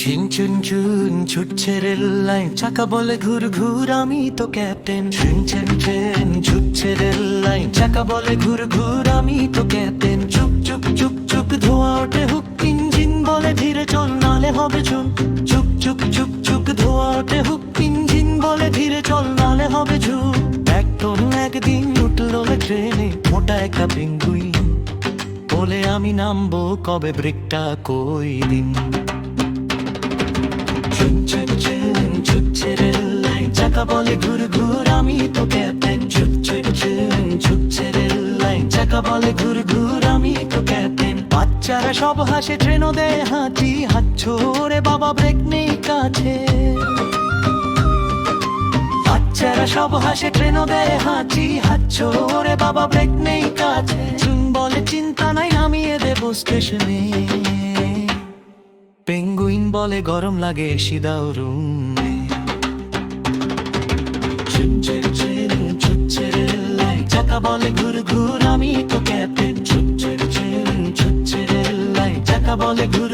ঝিন চুন চুন ছুটছে রেল লাইন, চাকা বলে ঘুর ঘুর আমি তো ক্যাপ্টেন। ঝিন চুন চুন ছুটছে রেল লাইন, চাকা বলে ঘুর ঘুর আমি তো ক্যাপ্টেন। চুপ চুপ চুপ চুপ ধোয়া ওঠে হুক, ইঞ্জিন বলে ধীরে চল নালে হবে চুন। চুপ চুপ চুপ চুপ ধোয়া ওঠে হুক, ইঞ্জিন বলে ধীরে চল নালে হবে ঝুম। একজন একদিন উঠলো ট্রেনে মোটা একটা পেঙ্গুইন, বলে আমি নামবো কবে, ব্রেকটা কই দিন। ছুটছে রেল লাইন, চাকা বলে ঘুর ঘুর আমি তো ক্যাপ্টেন। ছুটছে রেল লাইন, চাকা বলে ঘুর ঘুর আমি তো ক্যাপ্টেন। বাচ্চারা সব হাসে, ট্রেনও দেয় হাঁচি, হাঁচছো রে বাবা ব্রেক নেই কাছে। বাচ্চারা সব হাসে, ট্রেনও দেয় হাঁচি, হাঁচছো রে বাবা ব্রেক নেই কাছে। চুন বলে চিন্তা নাই নামিয়ে দেবো স্টেশনে, পেঙ্গুইন বলে গরম লাগে এসি দাও রুমে। ছুটছে রেল লাইন, চাকা বলে ঘুর ঘুর আমি তো ক্যাপ্টেন। ছুটছে রেল লাইন, চাকা বলে ঘুর